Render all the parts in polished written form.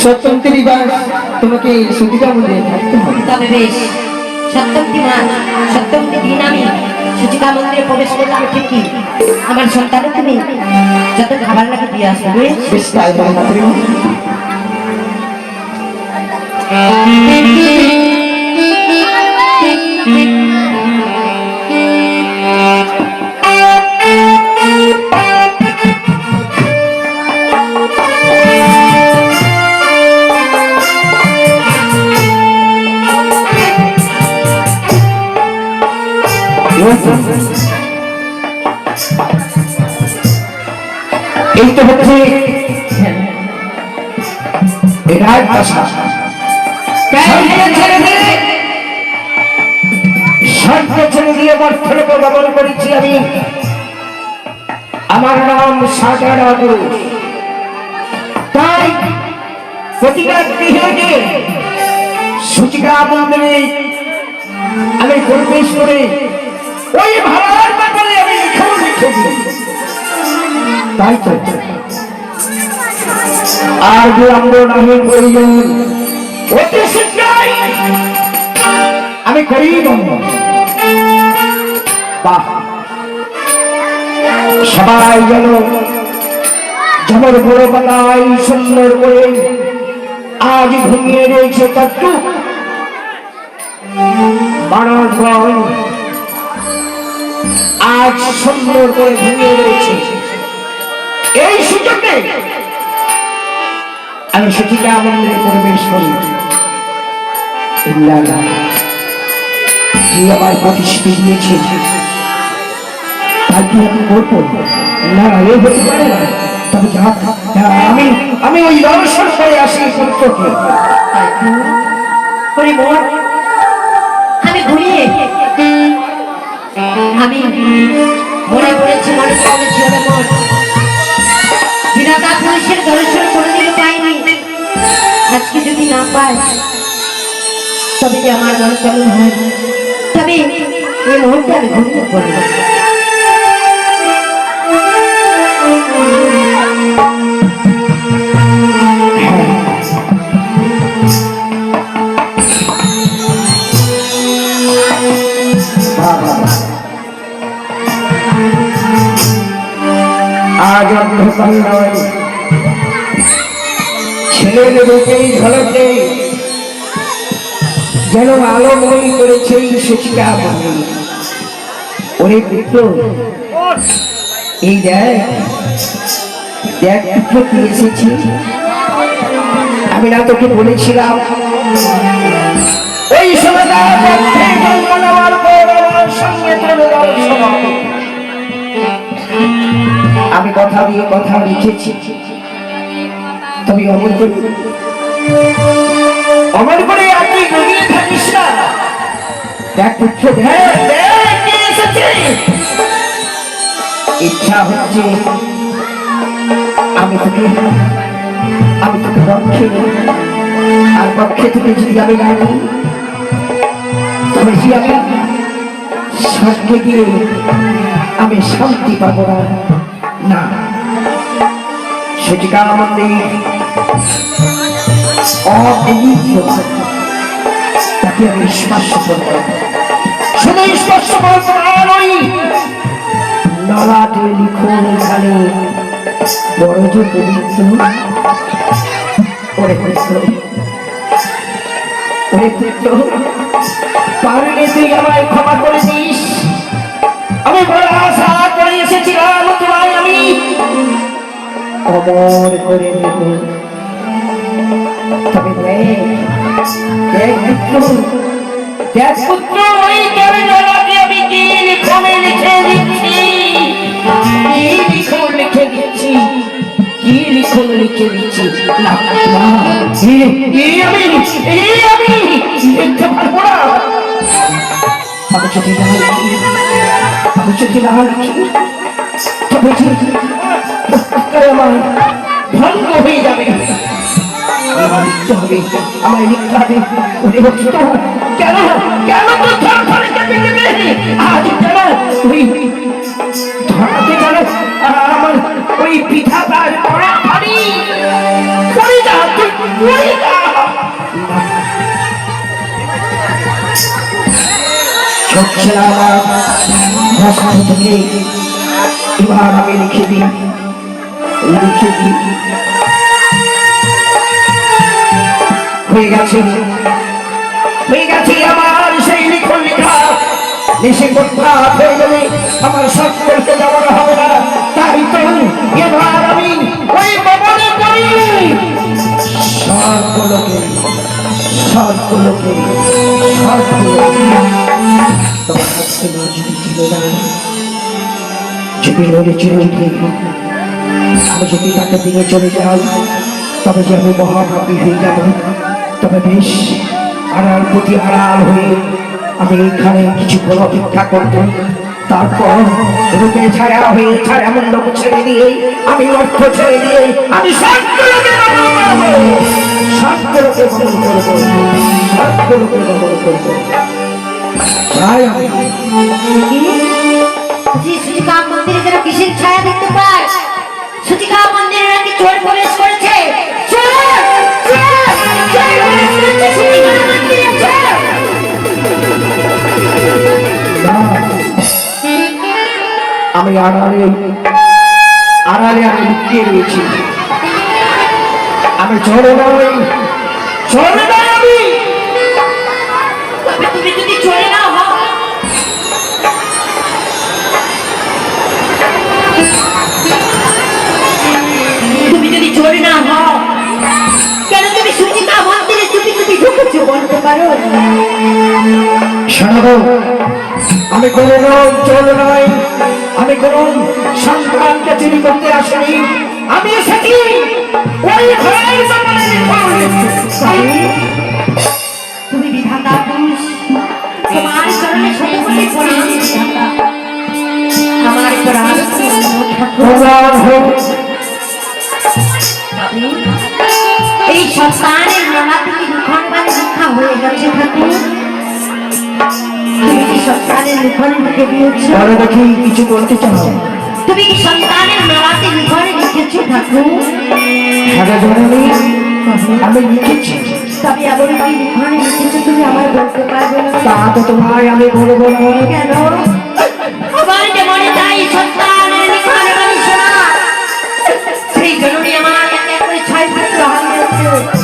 সপ্তমী দিবস তোমাকে সূচিকা মন্দিরে থাকতে হবে। তবে বেশ, সপ্তমী দিন আমি সূচিকা মন্দিরে প্রবেশ করলাম ঠিকই, আমার সন্তানও তুমি যত খাবার লাগে দিয়ে আসবে। বেশ তাই হবে। এই তো হচ্ছে ছেড়ে দিয়ে বর্ষকে গমন করেছি আমি। আমার নাম সাজারা পুরুষ। তাই প্রতিটা গৃহে সূচিকা মন্দিরে আমি প্রবেশ করে ওই ভাড়ার ব্যাপারে আমি লিখেছি। তাই তো আর বিলম্ব নাহি প্রয়োজন, অতি শীঘ্রই আমি করিব। বাহ, সবাই যেন ঝড় বড় পাতায় সুন্দর করে আজ ঘুমিয়ে রয়েছে তত্ত্ব মানবগণ আজ সুন্দর করে ঘুমিয়ে রয়েছে। এই সুযোগে আমি সূচিকা মন্দিরে প্রবেশ করি। কি আমার প্রতিশ্রুতি দিয়েছে তাই কি আমি করবো না? এ হতে পারে না। তবে আমি ওই দর্শন করে আসি সত্যকে। আমি ঘুরিয়ে আমি মনে করেছি বিরাটা পুরুষের দর্শন কোনোদিন পাইনি। আজকে যদি না পাই তবে যে আমার মন কেমন হয়। তবে এই মুহূর্তে আমি ঘুরতে পারি। আজ অন্ধকার নয়, ছেলের রূপেই ঝলকে যেন আলোময়ী করেছে এই সূচিকা মন্দির। ওরে পুত্র, এই দেখ পুত্র কি এসেছি। আমি না তোকে বলেছিলাম ওই সময় আমি কথা দিয়ে কথা লিখেছি। তবে অমর করে আপনি রঙিয়ে থাকিস না। দেখ পুত্র, ইচ্ছা হচ্ছে আমি তোকে রক্ষে আর পক্ষে থেকে যদি আমি জানি তবে যে আমি স্বর্গে গিয়ে আমি শান্তি পাবো না। সূচিকা মন্দির তাকে আমি স্পর্শ করব, শুধু স্পর্শ করব নলাতে লিখুন এখানে বড় যে পবিত্র। ওরে পুত্র, পারলে তুই আমায় ক্ষমা করে দিস। আমি বড় আশা করে এসেছিলাম তোমায় আমি অমর করে দেব। তবে দেখ পুত্র, ওই জলকে আমি কি লিখনে লিখে দিচ্ছি, আমি লিখতে পারবো না। আমি যদি না লিখি তবে আমার ভঙ্গ হয়ে যাবে। আমার লিখতে হবে, আমার লিখতে হবে। কেন কেন তো আজ কেন ওই ধরাতে গেল আমার ওই পিঠা তার ভারী যা তুই হচ্ছে না আমার ভাষা থেকে। এবার আমি লিখে দিই হয়ে গেছে আমার সেই লিখন লেখা। দেশে কোথাও হয়ে গেলে আমার সব করতে যাওয়ার হবে না। তাই তো এবার আমি ওই ভবনে করি সবগুলোকে তোমার হাতে যদি চিনে না, যদি নদী চিনে আমি যদি তাকে দিয়ে চলে যাই, তবে যে আমি মহাভাবী হয়ে যাব। তবে বেশ আড়াল প্রতি আড়াল হয়ে আমি এখানে কিছুক্ষণ অপেক্ষা করবো। তারপর রূপে ছায়া হয়ে ছায়ামণ্ডপ ছেড়ে দিয়ে আমি অর্থ ছেড়ে দিয়ে আমি সবগুলোকে বদল করবো। তাই আমি সুচিকা মন্দিরে যেন কিসের ছায়া দেখতে পাই? সুচিকা মন্দিরে নাকি চোর প্রবেশ করেছে। আমি আড়ালে আমি লুকিয়ে রয়েছি। আমি চলে নই আমি। তুমি যদি চলে না হও, কেন তুমি সুচিকা মন্দিরে চুপি ঢুকেছো বলতে পারো? শোনো, আমি কোনো চোর নই, আমি কোনো সন্তানকে চুরি করতে আসিনি। আমি এসেছি ওই তুমি বিধাতা পুরুষ, তোমার চরণে শতকোটি প্রণাম বিধাতা। আমার প্রাণ এই সন্তানের মালা থেকে দুঃখবান রক্ষা হয়ে গেছে ঠাকুর। তুমি কি সন্তানের লিখনে লিখে দিয়েছ? দেখি কিছু বলতে চাও? তুমি কি সন্তানের মালাতে লিখনে লিখেছো ঠাকুর? আমি লিখেছি। তবে আবার কি লিখনে লিখেছো তুমি আমার বলতে পারবে না? তা তো তোমায় আমি বলবো না। কেন? আমার যে মনে চাই সন্তানের লিখনে আমি শোনা, সেই জন্যই আমার এক করে 6 পুত্র হারিয়েছে।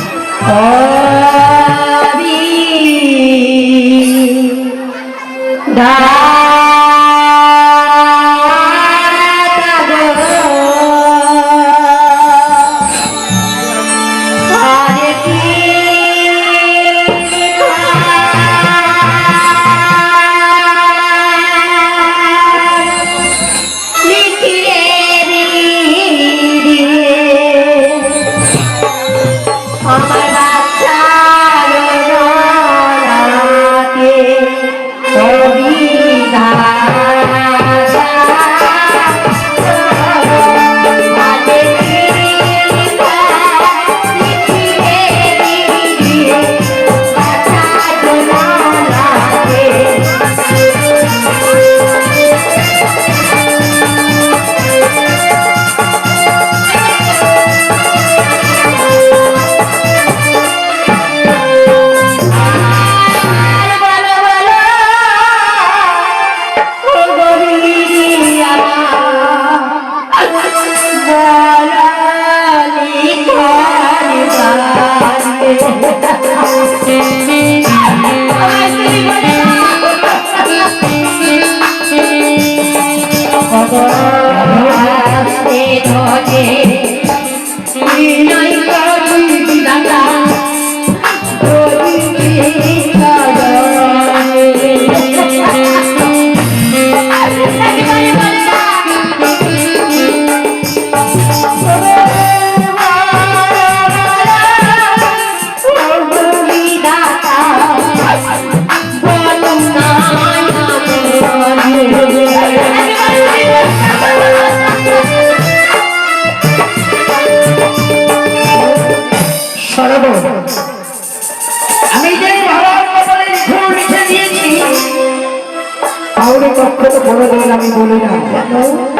আমি বলি না,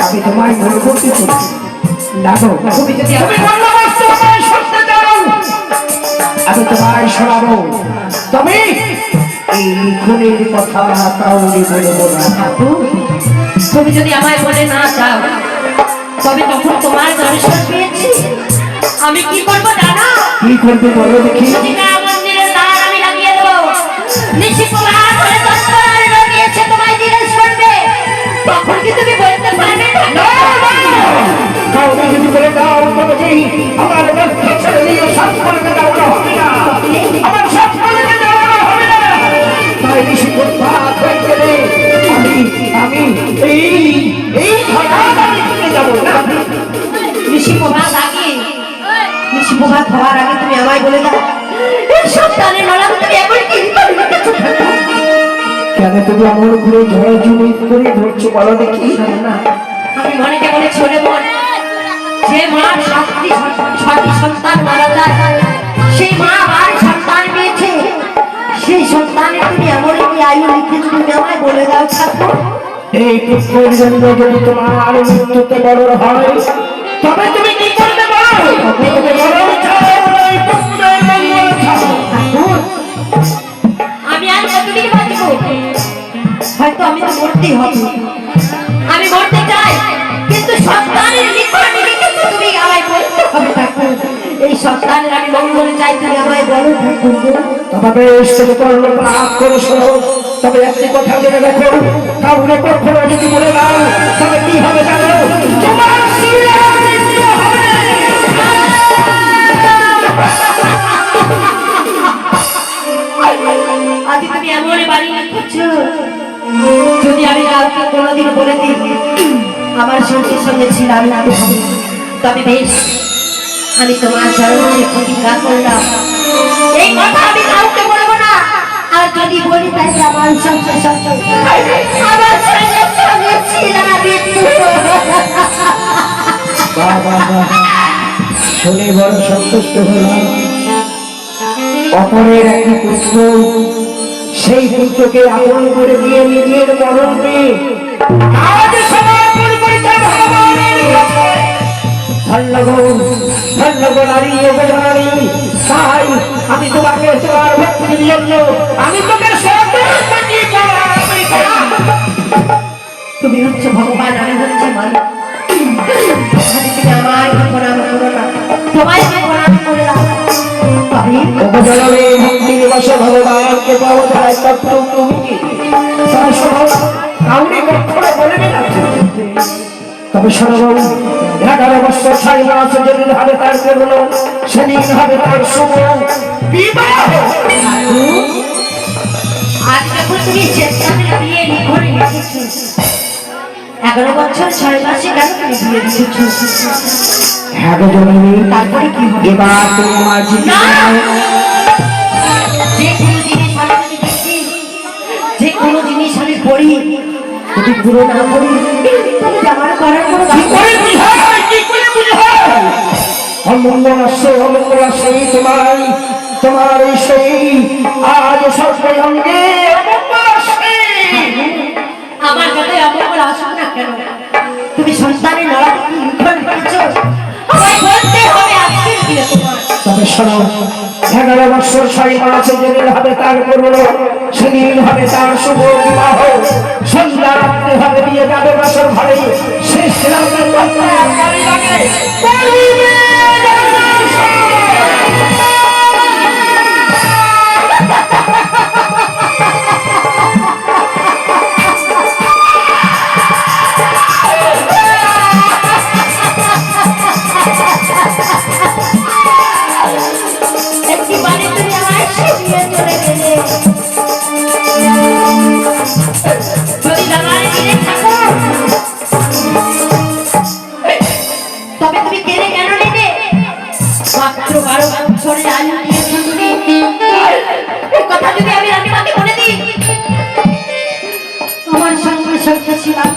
আমি তোমায় বলবো কিছু লাগো। আমি তোমায় শোনাবো, তবে এই লিখনের কথা কাউকে বলবো না। তুমি যদি আমায় বলে না যাও, তবে তখন তোমার দর্শন পেয়েছি আমি কি করবো জানো? কি করবে বলো দেখি। সীতা মন্দিরের দ্বার আমি লাগিয়ে দেবো। নিশিপ্রভাত হলে তৎপর রয়েছে তোমায় জিজ্ঞেস করবে, তখন কি তুমি বলতে পারবে না? কাউকে যদি বলে দাও তবে কি আমার ব্যবসা ছেড়ে দিয়ে সব করে দেওয়া হবে না, আমার সব করে দেওয়া হবে না। তাই নিশিপ্রভাত হয়ে গেলে আমি এই ঘটনা থেকে যাবো না। নিশিপ্রভাত হওয়ার আগে তুমি আমায় বলে দাও, এই সন্তানের মালা তুমি এমন কি রেখেছো? কেন তুমি আমার ঘুরে ঝড় জমি করে ধরছো বলো দেখি। আমি মনেতে মনে ছোড়ে মন, যে মা ছটি সন্তান মারা যায়, সেই মা আবার সন্তান পেয়েছে, সেই সন্তানে তুমি এমন কি আয়ু লিখেছো তুমি আমায় বলে দাও ঠাকুর। এই পুত্রের জন্য যদি তোমার মৃত্যুতে বড় হয় তবে তুমি কি করতে পারো? আমি আর কতদিন বাঁচবো? হয়তো আমি তো মরতেই হবে, আমি মরতে চাই, কিন্তু সন্তানের লিখনে লিখেছো তুমি আমায় বলতে হবে ঠাকুর। এই সন্তানের আমি মঙ্গল চাই, তুমি আমায় বলো ঠাকুর। তবে তুমি করলো পাপ করে শোনো, তবে একটি কথা জেনে রাখো, কাউকে কখনো যদি বলে দাও তবে কি হবে জানো? তোমার শিরার মৃত্যু হবে। আজ তুমি এমন বাড়ি লিখেছো, যদি আমি কাউকে কোনোদিন বলে দিই আমার সঙ্গীর সঙ্গে ছিলাম না, তবে বেশ আমি তোমার চরণে প্রতিজ্ঞা করলাম এই কথা আমি কাউকে বলবো না। আর যদি বলি তাই আমার সঙ্গে সঙ্গে আমার সঙ্গে ছিলাম মৃত্যু। বাবা শুনে বড় সন্তুষ্ট হলাম। অপরের একটি পুত্র, সেই পুত্রকে আপন করে দিয়ে নিজের মরণকে আজ সমর্পণ করিতে ভগবানের কাছে। ধন্যবাদ নারী ও বেদনারী, তাই আমি তোমাকে তোমার ভক্তির জন্য আমি তোকে তুমি হচ্ছে ভগবান, আমি হচ্ছে মালিক। তুমি আমার প্রণাম করো না, তোমায় আমি প্রণাম করে রাখো। উপজলনে ভক্তি নিবাস ভগবানকে পাওয়া যায় তত্ত্ব তুমি কাউরি কখনো বলবে না। তবে সর্ববাবু 11 বছর 6 মাস যেদিন হবে তার করল, সেদিন হবে তার শুভ বিবাহ। আজ যখন তুমি চেষ্টাকে বিয়ে লিখনে লিখেছো, 11 বছর 6 মাসে কেন তুমি বিয়ে দিয়েছো? হ্যাঁ গো জননী, তারপরে কি হবে? এবার তুমি আমার যে কোনো জিনিস আমি পড়ি, যদি পুরো না পড়ি আমার করার কোনো অমঙ্গল আসছে, অমঙ্গল আসছে তোমার সেই আজ সর্বঙ্গে অমঙ্গল আসছে। আমার কাছে অমঙ্গল আসুক না কেন, তুমি সন্তানের লড়াই করেছো, আমায় বলতে হবে আজকের দিনে তোমার। তবে শোনো, 11 বছর 6 মাস যেদিন হবে তার করল, সেদিন হবে তার শুভ বিবাহ। সন্ধ্যা রাত্রে হবে দিয়ে যাবে বছর ঘরে, শেষ রাতের একটি বাড়ি তুমি আমার শিখিয়ে চলে গেলে, যদি জানালে দিনে থাকো তবে তুমি কেড়ে কেন নেবে? মাত্র 12 বছরের আয়ু দিয়েছো তুমি। এই কথা যদি আমি রানীমাকে বলে দিই আমার সঙ্গে সঙ্গে ছিলাম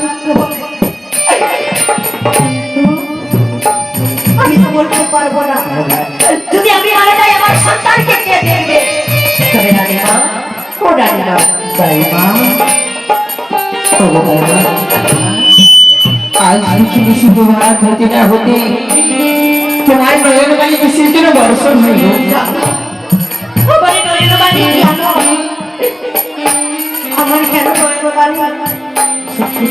আমি তো বলতে পারবো না। যদি আমি মারা যাই আমার সন্তানকে কে দেখবে? তবে রানীমা, ও রানীমা, দাইমা, ও দাইমা, আজ দেখি শুভ রাত হতে না হতে তোমার নয়ন বাড়ি বিসর্জন বর্ষণ হইল। আমার নয়ন বাড়ি জানো আমার কেন কষ্ট লাগে?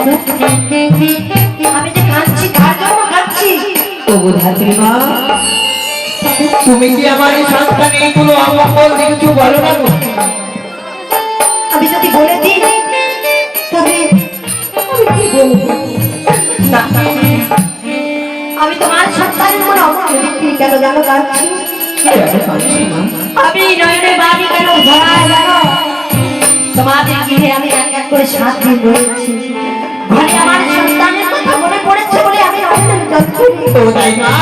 সত্যি তো আমি যে কাঁদছি কার জন্য কাঁদছি? তবু ধাত্রী মা, তুমি কি আমার এই সন্তানের কোনো অমঙ্গল দেখছো বলো না গো? আমি যদি বলে দিই তবে আমি কি বলবো? না, আমি তোমার সন্তানের কোনো অমঙ্গল দেখছি কেন জানো কাঁদছি? কেন কাঁদছো মা? আমি নয়নে বাড়ি কেন ধরায় জানো? তোমাদের গৃহে আমি এক এক করে 7 দিন রয়েছি। ঘরে আমার সন্তানের কথা মনে পড়েছে বলে আমি অনেক যত্ন করি। ও তাই মা,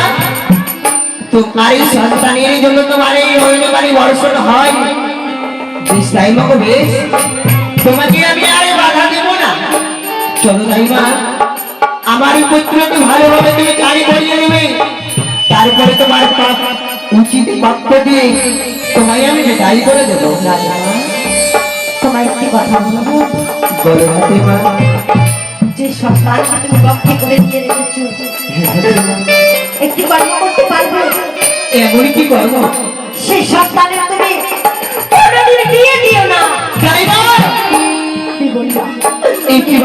তোমার এই সন্তানের জন্য তোমার এই নয়নে বাড়ি বর্ষণ হয়। বেশ তাই মা গো, বেশ, তোমাকে আমি আরে বাধা দেব না। চলো তাই মা, আমার এই পুত্রকে ভালোভাবে তুমি গাড়ি করিয়ে নেবে, তারপরে তোমার উচিত প্রাপ্য দিয়ে তোমায় আমি বিদায় করে দেবো। তোমায় একটি কথা বলবো, বলো হাতে মা। যে সন্তানকে তুমি রক্ষা করে দিয়ে রেখেছো একটি কর্ম করতে পারবে? এমন কি কর্ম? সেই সন্তানের তুমি